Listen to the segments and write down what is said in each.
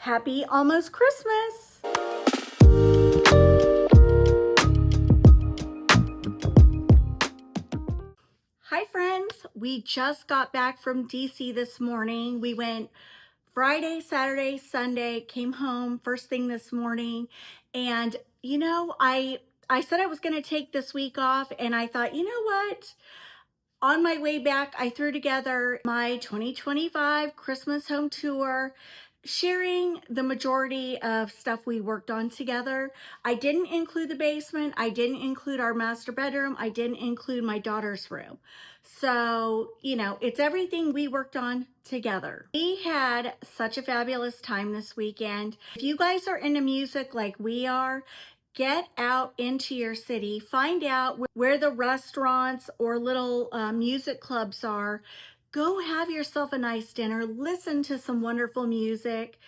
Happy almost Christmas. Hi friends, we just got back from DC this morning. We went Friday, Saturday, Sunday, came home first thing this morning. And you know, I said I was going to take this week off, and I thought, you know what? On my way back, I threw together my 2025 Christmas home tour, sharing the majority of stuff we worked on together. I didn't include the basement. I didn't include our master bedroom. I didn't include my daughter's room. So, you know, it's everything we worked on together. We had such a fabulous time this weekend. If you guys are into music like we are, get out into your city, find out where the restaurants or little music clubs are. Go have yourself a nice dinner, listen to some wonderful music.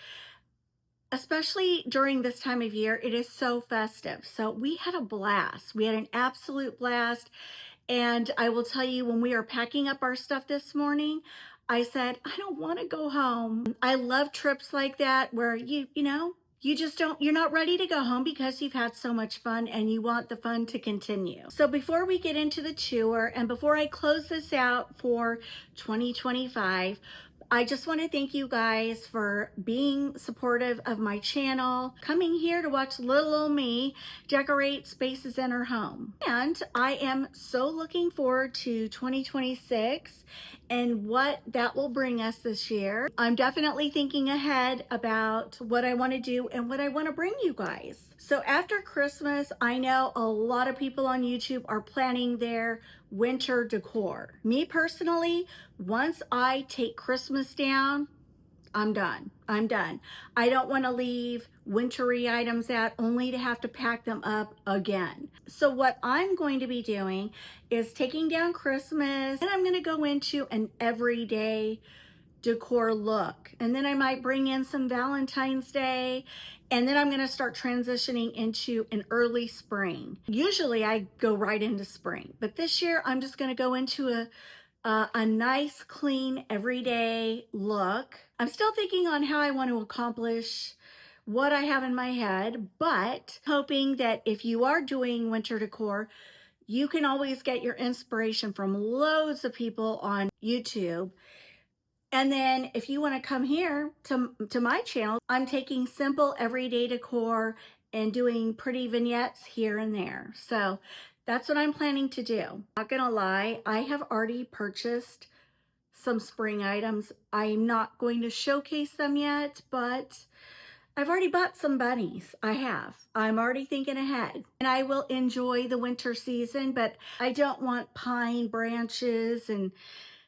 Especially during this time of year, it is so festive. So we had a blast. We had an absolute blast. And I will tell you, when we were packing up our stuff this morning, I said, I don't want to go home. I love trips like that where you know, you just don't, you're not ready to go home because you've had so much fun and you want the fun to continue. So before we get into the tour and before I close this out for 2025, I just want to thank you guys for being supportive of my channel, coming here to watch little old me decorate spaces in her home. And I am so looking forward to 2026 and what that will bring us this year. I'm definitely thinking ahead about what I want to do and what I want to bring you guys. So after Christmas, I know a lot of people on YouTube are planning their winter decor. Me personally, once I take Christmas down, I'm done. I'm done. I don't want to leave wintry items out only to have to pack them up again. So what I'm going to be doing is taking down Christmas, and I'm going to go into an everyday decor look. And then I might bring in some Valentine's Day, and then I'm going to start transitioning into an early spring. Usually I go right into spring, but this year I'm just going to go into a nice, clean, everyday look. I'm still thinking on how I want to accomplish what I have in my head, but hoping that if you are doing winter decor, you can always get your inspiration from loads of people on YouTube. And then if you want to come here to my channel, I'm taking simple everyday decor and doing pretty vignettes here and there. So that's what I'm planning to do. Not gonna lie, I have already purchased some spring items. I'm not going to showcase them yet, but I've already bought some bunnies. I have. I'm already thinking ahead. And I will enjoy the winter season, but I don't want pine branches and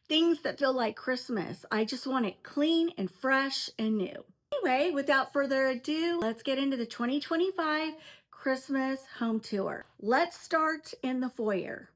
things that feel like Christmas. I just want it clean and fresh and new. Anyway, without further ado, let's get into the 2025 Christmas home tour. Let's start in the foyer.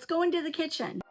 let's go into the kitchen.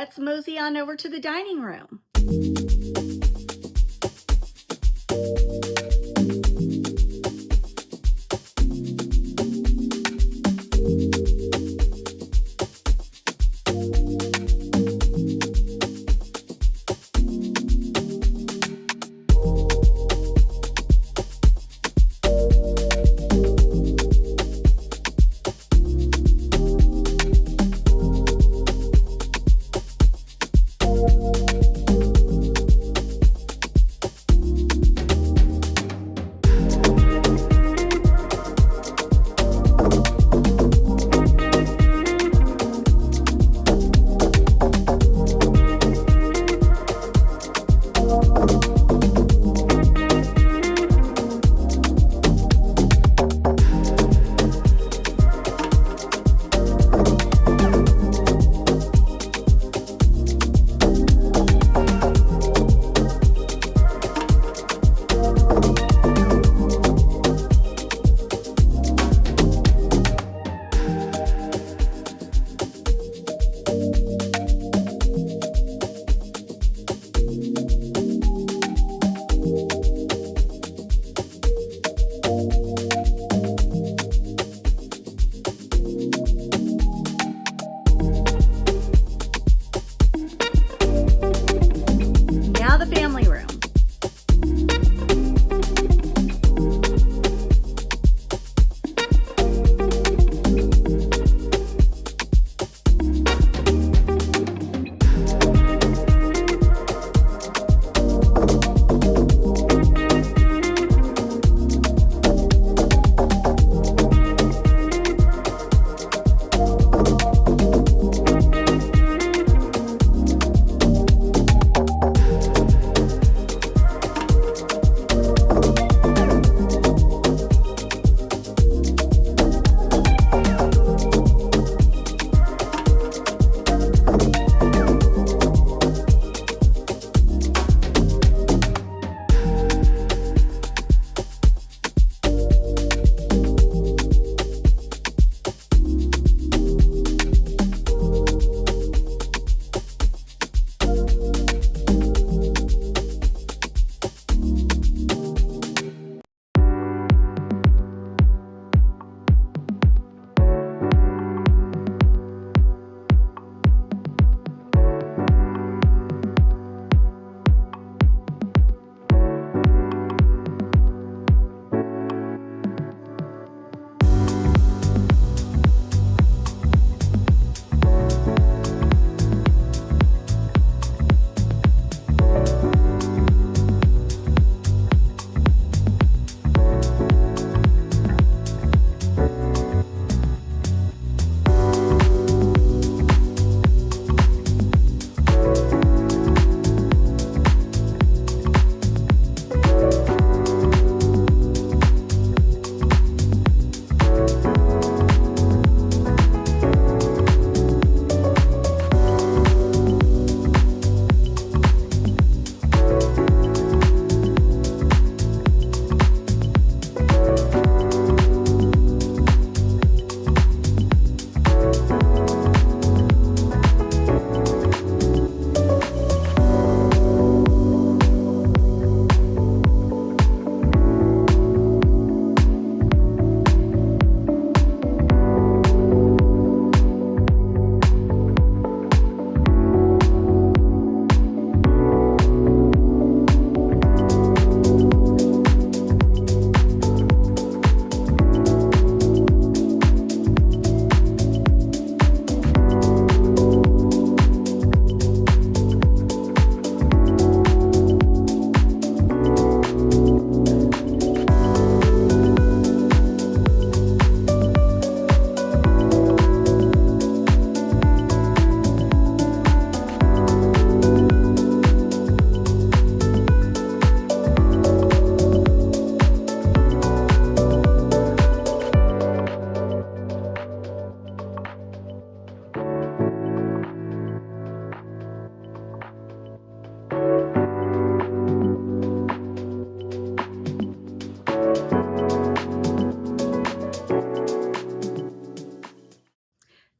Let's mosey on over to the dining room.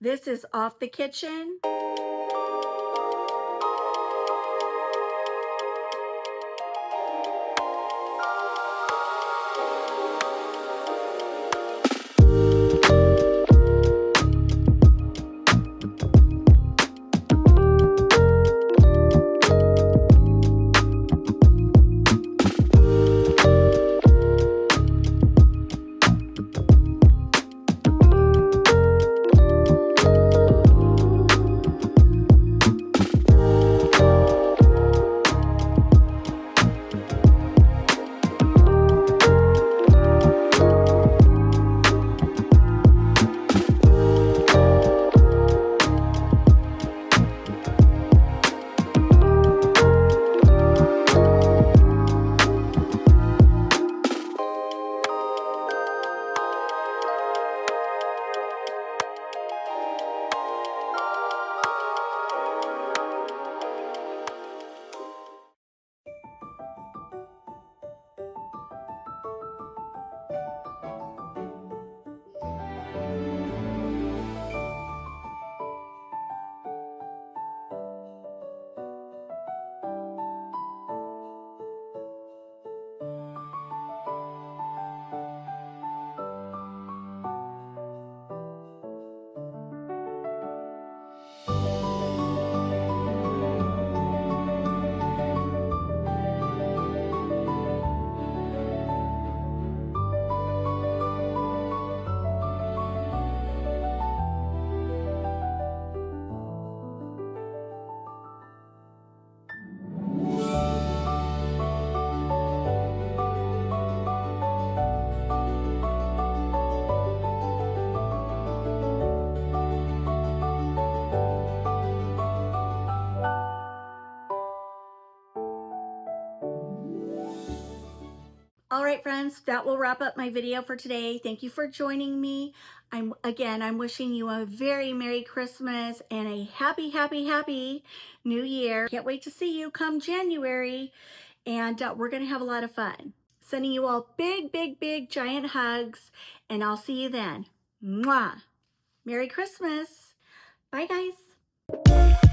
This is Off the Kitchen. All right, friends, that will wrap up my video for today. Thank you for joining me. I'm wishing you a very Merry Christmas and a happy, happy, happy New Year. Can't wait to see you come January, and we're gonna have a lot of fun. Sending you all big, big, big, giant hugs, and I'll see you then. Mwah! Merry Christmas. Bye, guys.